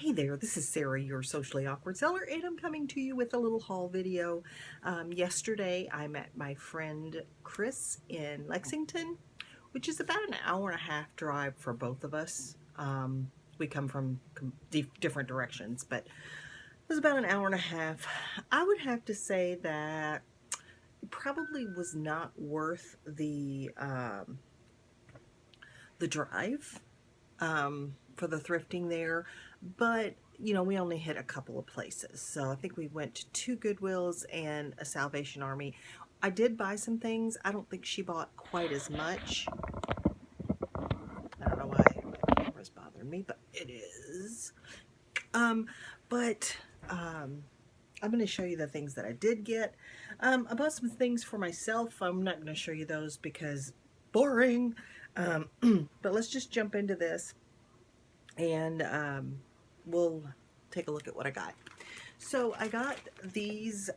Hey there, this is Sarah, your socially awkward seller, and I'm coming to you with a little haul video. Yesterday, I met my friend Chris in Lexington, which is about an hour and a half drive for both of us. We come from different directions, but it was about an hour and a half. I would have to say that it probably was not worth the drive. For the thrifting there, but you know, we only hit a couple of places. So I think we went to 2 Goodwills and a Salvation Army. I did buy some things. I don't think she bought quite as much. I don't know why my camera's bothering me, but it is. I'm going to show you the things that I did get. I bought some things for myself. I'm not going to show you those because boring. But let's just jump into this and we'll take a look at what I got. So I got these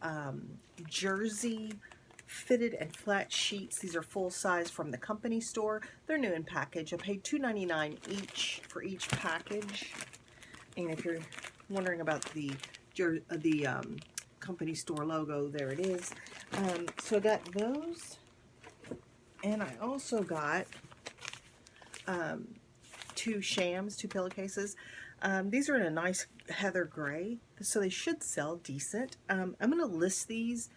jersey fitted and flat sheets. These are full size from the company store. They're new in package. I paid $2.99 each for each package. And if you're wondering about the company store logo, there it is. So I got those, and I also got 2 pillowcases. These are in a nice heather gray, so they should sell decent. I'm going to list these,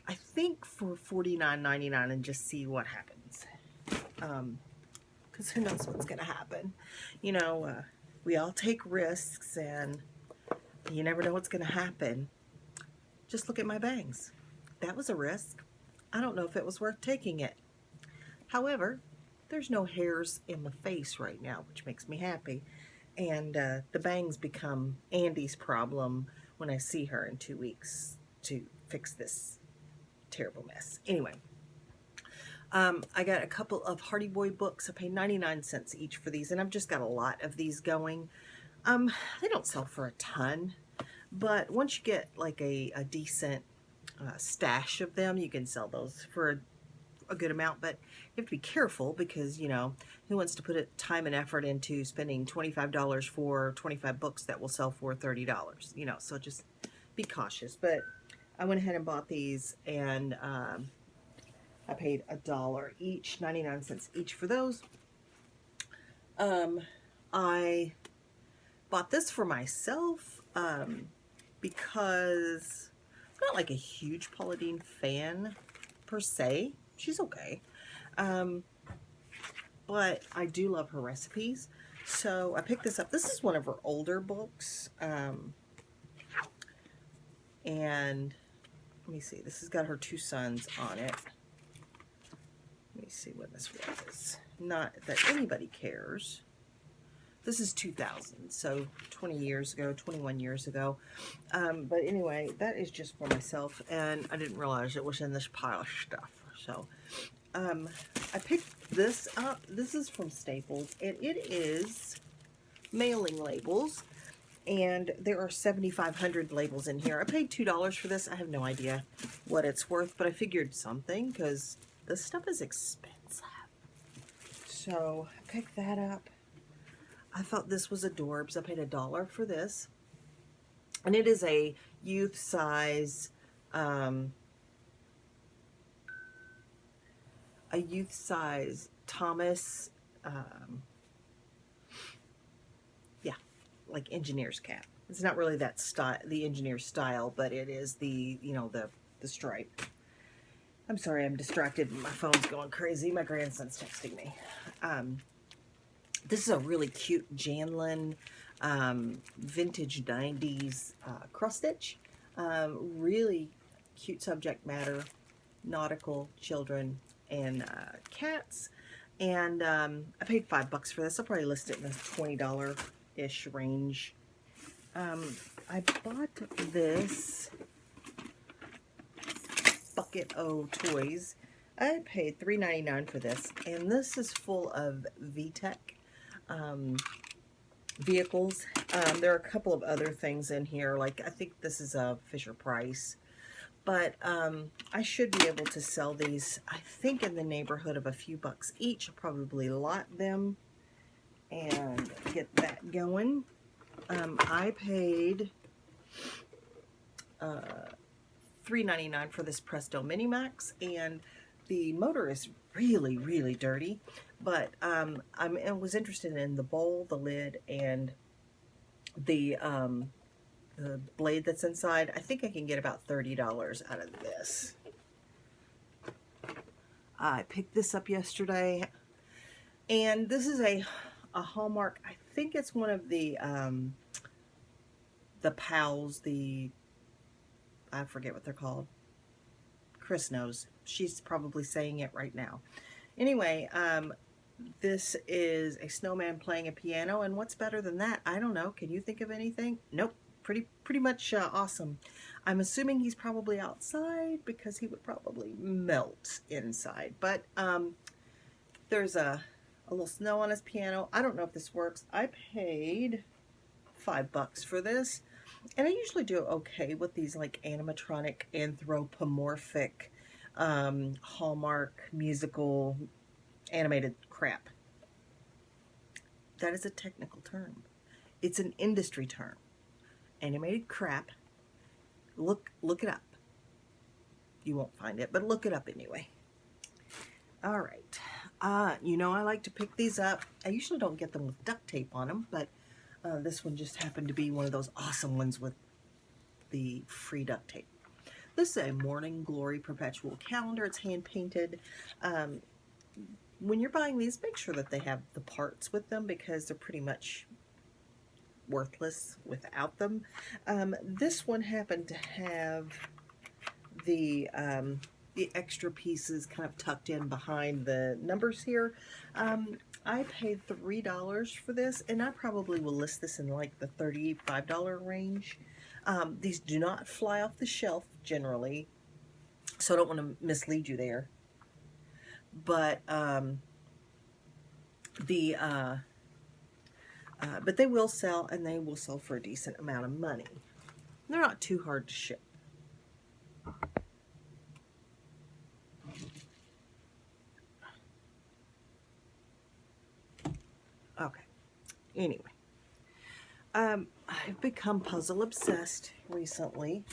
I think, for $49.99 and just see what happens. Because who knows what's going to happen. You know, we all take risks, and you never know what's going to happen. Just look at my bangs. That was a risk. I don't know if it was worth taking it. However, there's no hairs in my face right now, which makes me happy. And the bangs become Andy's problem when I see her in 2 weeks to fix this terrible mess. Anyway, I got a couple of Hardy Boy books. I paid 99 cents each for these, and I've just got a lot of these going. They don't sell for a ton, but once you get like a decent stash of them, you can sell those for a good amount. But you have to be careful because, you know, who wants to put time and effort into spending $25 for 25 books that will sell for $30, you know, so just be cautious. But I went ahead and bought these, and I paid $1 each, 99 cents each for those. I bought this for myself because I'm not like a huge Paula Deen fan per se. She's okay. But I do love her recipes. So I picked this up. This is one of her older books. And let me see. This has got her 2 sons on it. Let me see what this was. Not that anybody cares. This is 2000, so 20 years ago, 21 years ago. But anyway, that is just for myself, and I didn't realize it was in this pile of stuff. So I picked this up. This is from Staples, and it is mailing labels, and there are 7,500 labels in here. I paid $2 for this. I have no idea what it's worth, but I figured something because this stuff is expensive. So I picked that up. I thought this was adorbs. I paid $1 for this, and it is a youth size, Thomas, yeah, like engineer's cap. It's not really that style, the engineer style, but it is the, you know, the stripe. I'm sorry, I'm distracted. My phone's going crazy. My grandson's texting me. This is a really cute Janlin vintage 90s cross stitch. Really cute subject matter, nautical, children, and cats. And I paid $5 for this. I'll probably list it in the $20-ish range. I bought this Bucket O Toys. I paid $3.99 for this, and this is full of VTech vehicles. There are a couple of other things in here, like I think this is a Fisher Price, but I should be able to sell these, I think, in the neighborhood of a few bucks each. I'll probably lot them and get that going. I paid $3.99 for this Presto Mini Max, and the motor is really, really dirty. But I was interested in the bowl, the lid, and the blade that's inside. I think I can get about $30 out of this. I picked this up yesterday, and this is a Hallmark. I think it's one of the pals, I forget what they're called. Chris knows. She's probably saying it right now. Anyway, this is a snowman playing a piano, and what's better than that? I don't know. Can you think of anything? Nope. Pretty much awesome. I'm assuming he's probably outside because he would probably melt inside. But there's a little snow on his piano. I don't know if this works. I paid $5 for this, and I usually do okay with these like animatronic, anthropomorphic, Hallmark musical animated crap. That is a technical term. It's an industry term. Animated crap. Look it up. You won't find it, but look it up anyway. All right. You know, I like to pick these up. I usually don't get them with duct tape on them, but this one just happened to be one of those awesome ones with the free duct tape. This is a Morning Glory perpetual calendar. It's hand painted. When you're buying these, make sure that they have the parts with them because they're pretty much worthless without them. This one happened to have the extra pieces kind of tucked in behind the numbers here. I paid $3 for this, and I probably will list this in like the $35 range. These do not fly off the shelf generally, so I don't want to mislead you there. But but they will sell, and they will sell for a decent amount of money. They're not too hard to ship. Okay. Anyway, I've become puzzle obsessed recently,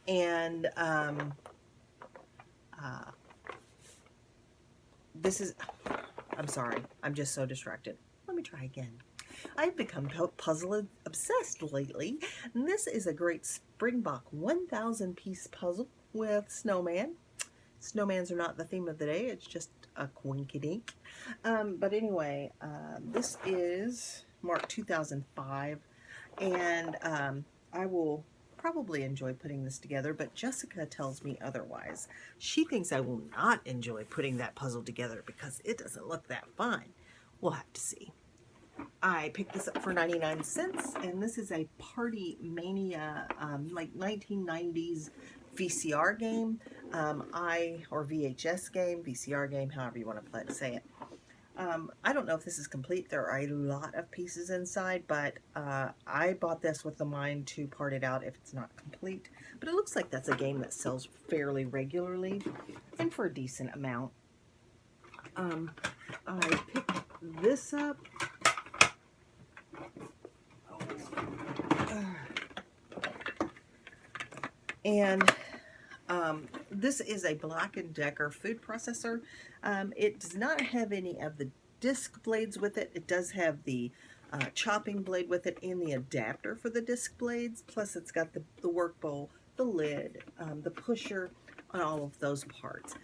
and this is, I'm sorry, I'm just so distracted. Let me try again. I've become puzzle obsessed lately, and this is a great Springbok 1,000 piece puzzle with snowman. Snowmans are not the theme of the day, it's just a coinkydink. But anyway, this is Mark 2005, and I will probably enjoy putting this together, but Jessica tells me otherwise. She thinks I will not enjoy putting that puzzle together because it doesn't look that fun. We'll have to see. I picked this up for 99 cents, and this is a Party Mania, like 1990s VCR game, or VHS game, VCR game, however you want to say it. I don't know if this is complete. There are a lot of pieces inside, but I bought this with the mind to part it out if it's not complete. But it looks like that's a game that sells fairly regularly and for a decent amount. I picked this up. And this is a Black & Decker food processor. It does not have any of the disc blades with it. It does have the chopping blade with it and the adapter for the disc blades. Plus it's got the work bowl, the lid, the pusher, and all of those parts.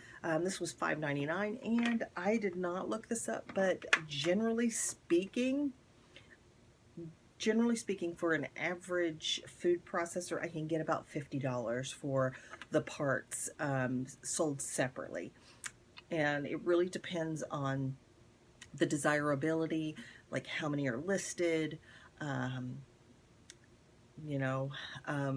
This was $5.99, and I did not look this up, but generally speaking, for an average food processor, I can get about $50 for the parts sold separately. And it really depends on the desirability, like how many are listed.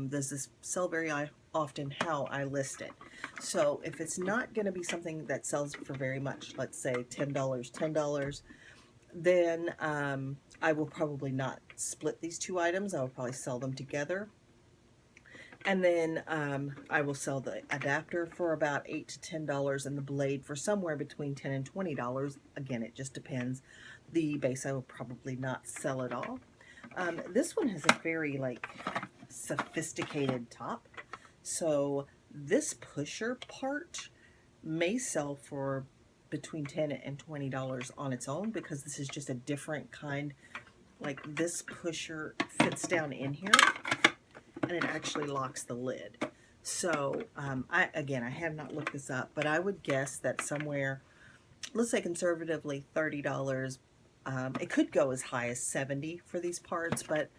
Does this sell very often? How I list it. So if it's not going to be something that sells for very much, let's say $10, then I will probably not split these two items. I will probably sell them together. And then I will sell the adapter for about $8 to $10 and the blade for somewhere between $10 and $20. Again, it just depends. The base I will probably not sell at all. This one has a very like sophisticated top. So this pusher part may sell for between $10 and $20 on its own, because this is just a different kind. Like, this pusher fits down in here and it actually locks the lid. So I have not looked this up, but I would guess that somewhere, let's say conservatively $30. It could go as high as $70 for these parts, but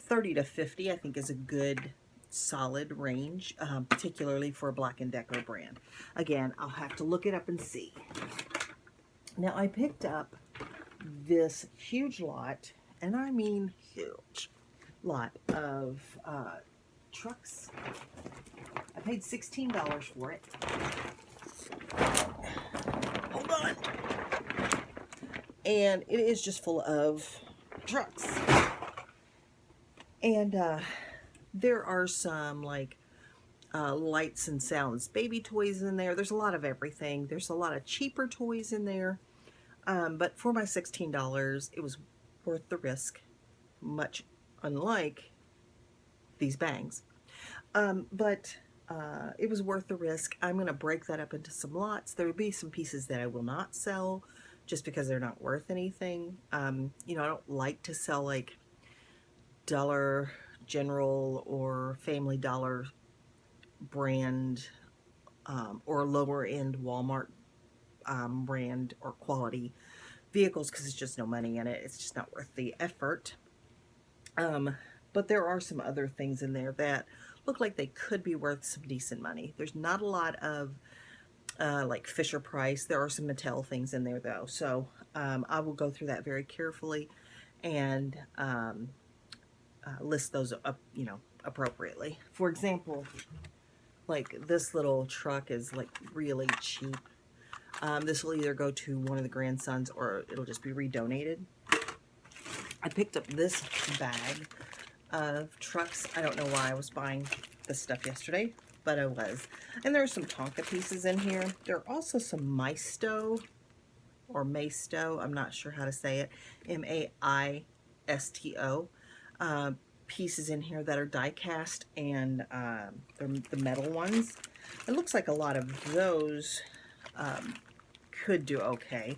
$30 to $50 I think is a good solid range, particularly for a Black & Decker brand. Again, I'll have to look it up and see. Now, I picked up this huge lot, and I mean huge lot of trucks. I paid $16 for it. Hold on. And it is just full of trucks. And there are some like lights and sounds, baby toys in there. There's a lot of everything. There's a lot of cheaper toys in there. But for my $16, it was worth the risk, much unlike these bangs. But it was worth the risk. I'm going to break that up into some lots. There will be some pieces that I will not sell just because they're not worth anything. You know, I don't like to sell like Dollar General or Family Dollar brand or lower end Walmart brand or quality vehicles, because it's just no money in it. It's just not worth the effort. But there are some other things in there that look like they could be worth some decent money. There's not a lot of like Fisher Price. There are some Mattel things in there though. So I will go through that very carefully and list those up, you know, appropriately. For example, like this little truck is like really cheap. This will either go to one of the grandsons or it'll just be redonated. I picked up this bag of trucks. I don't know why I was buying this stuff yesterday, but I was. And there are some Tonka pieces in here. There are also some Maisto or Maisto, I'm not sure how to say it, M-A-I-S-T-O, pieces in here that are die cast, and they're the metal ones. It looks like a lot of those could do okay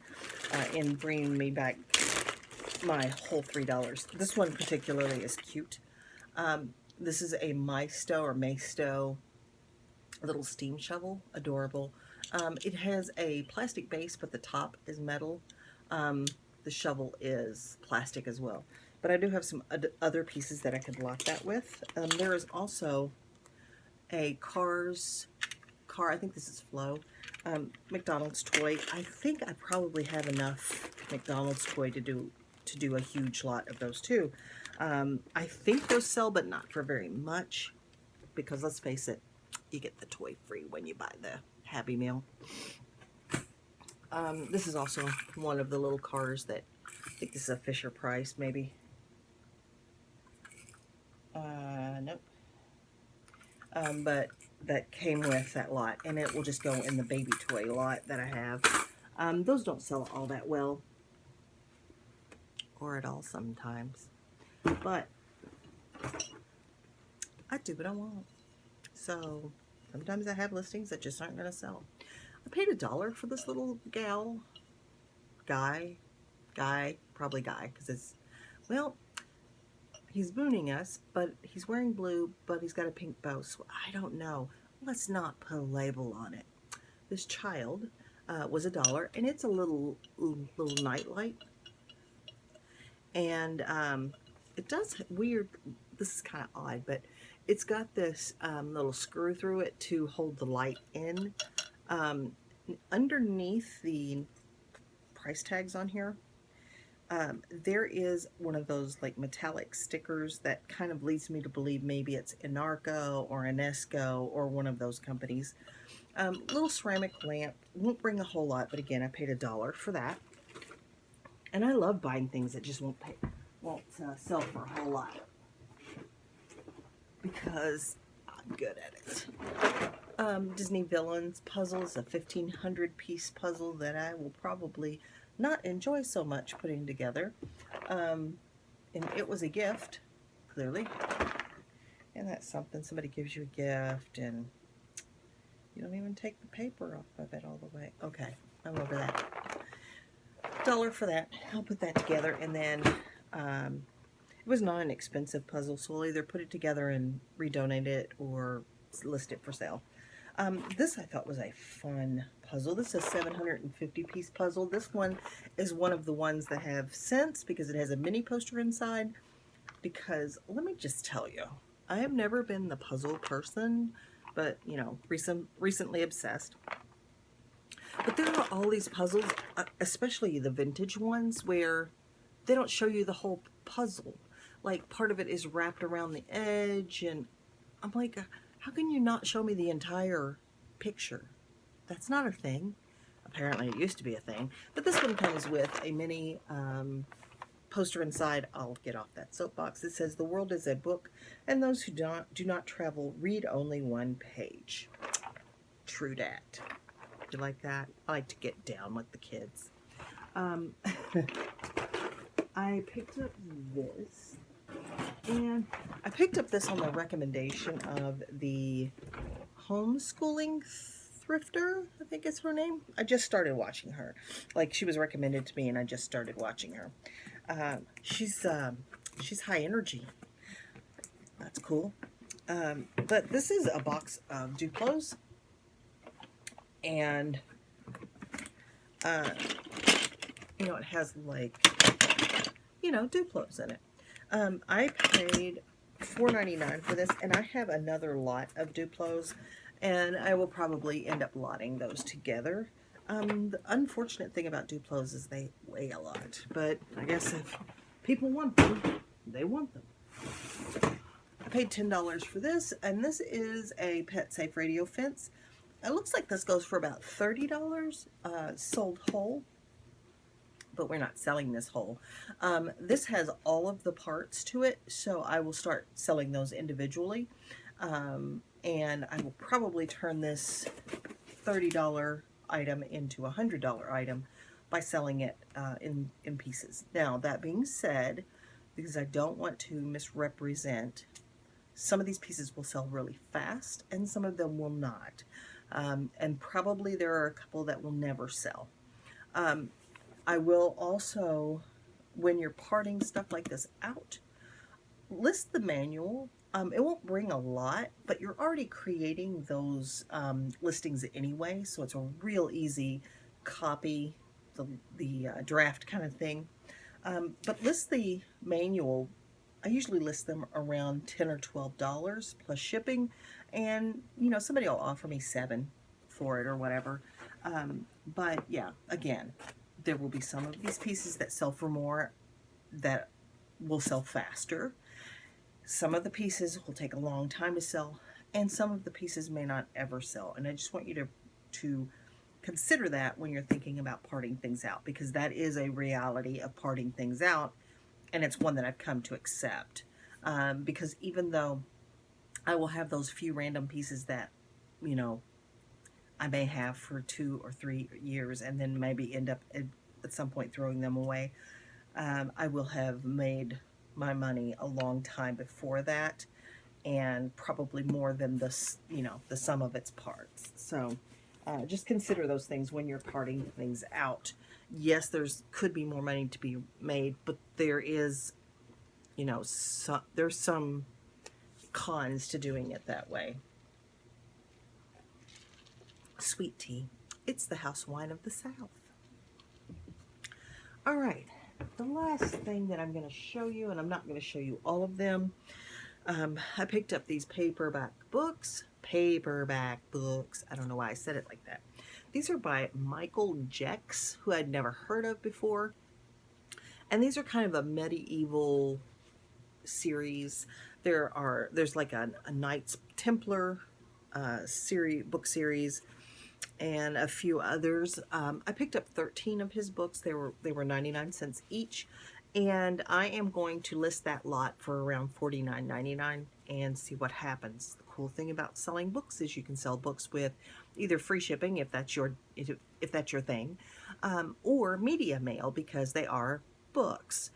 in bringing me back my whole $3. This one particularly is cute. This is a Maisto little steam shovel. Adorable. It has a plastic base, but the top is metal. The shovel is plastic as well. But I do have some other pieces that I could lock that with. There is also a car, I think this is Flo, McDonald's toy. I think I probably have enough McDonald's toy to do a huge lot of those too. I think those sell, but not for very much, because let's face it, you get the toy free when you buy the Happy Meal. This is also one of the little cars that, I think this is a Fisher Price, maybe. Nope. But that came with that lot, and it will just go in the baby toy lot that I have. Those don't sell all that well, or at all sometimes, but I do what I want. So sometimes I have listings that just aren't going to sell. I paid $1 for this little guy, probably guy, because it's, well, he's mooning us, but he's wearing blue, but he's got a pink bow, so I don't know. Let's not put a label on it. This child was $1, and it's a little nightlight. And it does weird, this is kind of odd, but it's got this little screw through it to hold the light in. Underneath the price tags on here, there is one of those like metallic stickers that kind of leads me to believe maybe it's Inarco or Inesco or one of those companies. Little ceramic lamp, won't bring a whole lot, but again, I paid $1 for that. And I love buying things that just won't sell for a whole lot, because I'm good at it. Disney Villains puzzle is a 1,500 piece puzzle that I will probably not enjoy so much putting together. and it was a gift, clearly. And that's something, somebody gives you a gift and you don't even take the paper off of it all the way. Okay, I'm over that. $1 for that. I'll put that together, and then it was not an expensive puzzle, so I'll either put it together and redonate it or list it for sale. This I thought was a fun puzzle. This is a 750 piece puzzle. This one is one of the ones that have sense because it has a mini poster inside. Because let me just tell you, I have never been the puzzle person, but you know, recently obsessed. But there are all these puzzles, especially the vintage ones, where they don't show you the whole puzzle. Like part of it is wrapped around the edge, and I'm like, how can you not show me the entire picture? That's not a thing. Apparently it used to be a thing. But this one comes with a mini poster inside. I'll get off that soapbox. It says, "The world is a book, and those who do not travel read only one page." True dat. You like that? I like to get down with the kids. I picked up this, and I picked up this on the recommendation of the homeschooling thrifter, I think is her name. I just started watching her. Like, she was recommended to me, and I just started watching her. She's high energy. That's cool. But this is a box of Duplos, and you know, it has like, you know, Duplos in it. I paid $4.99 for this, and I have another lot of Duplos, and I will probably end up lotting those together. The unfortunate thing about Duplos is they weigh a lot, but I guess if people want them, they want them. I paid $10 for this, and this is a Pet Safe radio fence. It looks like this goes for about $30, sold whole, but we're not selling this whole. This has all of the parts to it, so I will start selling those individually, and I will probably turn this $30 item into a $100 item by selling it in pieces. Now, that being said, because I don't want to misrepresent, some of these pieces will sell really fast and some of them will not. And probably there are a couple that will never sell. I will also, when you're parting stuff like this out, list the manual. It won't bring a lot, but you're already creating those listings anyway, so it's a real easy copy, the draft kind of thing. But list the manual. I usually list them around $10 or $12 plus shipping, and you know, somebody will offer me $7 for it or whatever. But yeah, again, there will be some of these pieces that sell for more that will sell faster. Some of the pieces will take a long time to sell, and some of the pieces may not ever sell. And I just want you to consider that when you're thinking about parting things out, because that is a reality of parting things out, and it's one that I've come to accept. Because even though I will have those few random pieces that, you know, I may have for 2 or 3 years and then maybe end up at some point throwing them away, I will have made my money a long time before that, and probably more than the, you know, the sum of its parts. So just consider those things when you're parting things out. Yes, could be more money to be made, but there is, you know, there's some cons to doing it that way. Sweet tea. It's the house wine of the South. All right. The last thing that I'm going to show you, and I'm not going to show you all of them, I picked up these paperback books. I don't know why I said it like that. These are by Michael Jex, who I'd never heard of before. And these are kind of a medieval series. There's like a Knights Templar book series, and a few others. I picked up 13 of his books. They were 99 cents each, and I am going to list that lot for around $49.99 and see what happens. The cool thing about selling books is you can sell books with either free shipping if that's your thing, or media mail because they are books.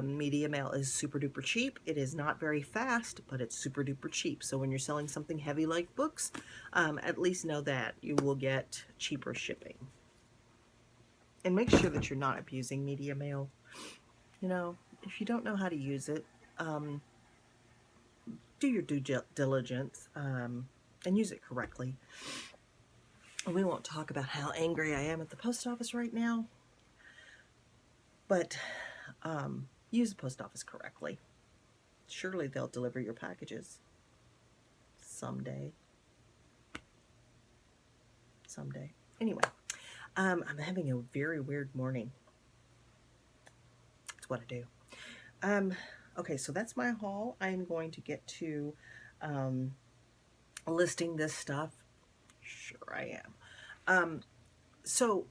Media mail is super duper cheap. It is not very fast, but it's super duper cheap. So when you're selling something heavy like books, at least know that you will get cheaper shipping. And make sure that you're not abusing media mail. You know, if you don't know how to use it, do your due diligence and use it correctly. And we won't talk about how angry I am at the post office right now, but use the post office correctly. Surely they'll deliver your packages someday. Someday. Anyway, I'm having a very weird morning. That's what I do. Okay, so that's my haul. I'm going to get to listing this stuff. Sure I am. So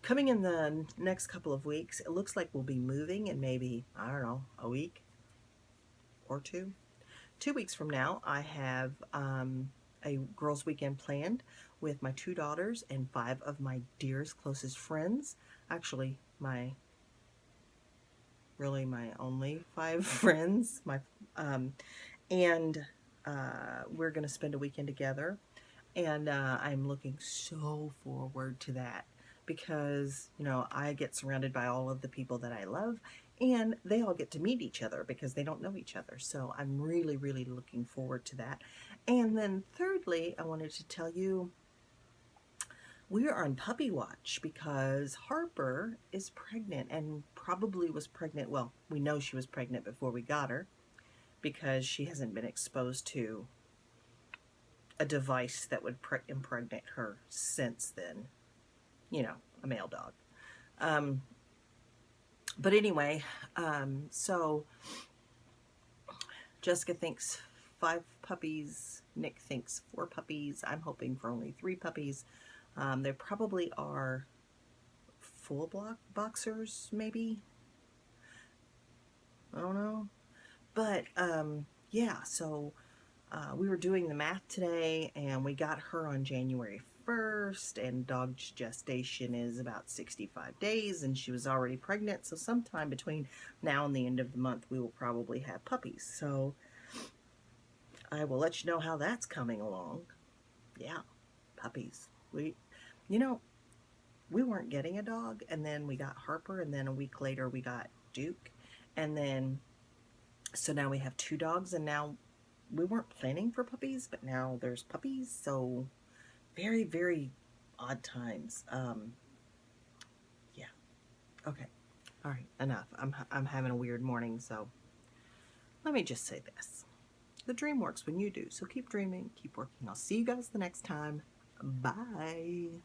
coming in the next couple of weeks, it looks like we'll be moving in maybe, I don't know, a week or two. 2 weeks from now, I have a girls' weekend planned with my 2 daughters and 5 of my dearest, closest friends. Actually, my only 5 friends. We're going to spend a weekend together. And I'm looking so forward to that because, you know, I get surrounded by all of the people that I love and they all get to meet each other because they don't know each other. So I'm really, really looking forward to that. And then thirdly, I wanted to tell you we are on puppy watch because Harper is pregnant and probably was pregnant. Well, we know she was pregnant before we got her because she hasn't been exposed to a device that would impregnate her since then. You know, a male dog. But anyway, so Jessica thinks 5 puppies. Nick thinks 4 puppies. I'm hoping for only 3 puppies. There probably are full block boxers, maybe. I don't know. But yeah, so we were doing the math today, and we got her on January 1st, and dog's gestation is about 65 days, and she was already pregnant, so sometime between now and the end of the month, we will probably have puppies. So I will let you know how that's coming along. Yeah, puppies. You know, we weren't getting a dog, and then we got Harper, and then a week later we got Duke, and then, so now we have 2 dogs, and now we weren't planning for puppies, but now there's puppies, so very, very odd times. Yeah. Okay. All right. Enough. I'm having a weird morning, so let me just say this. The dream works when you do, so keep dreaming, keep working. I'll see you guys the next time. Bye.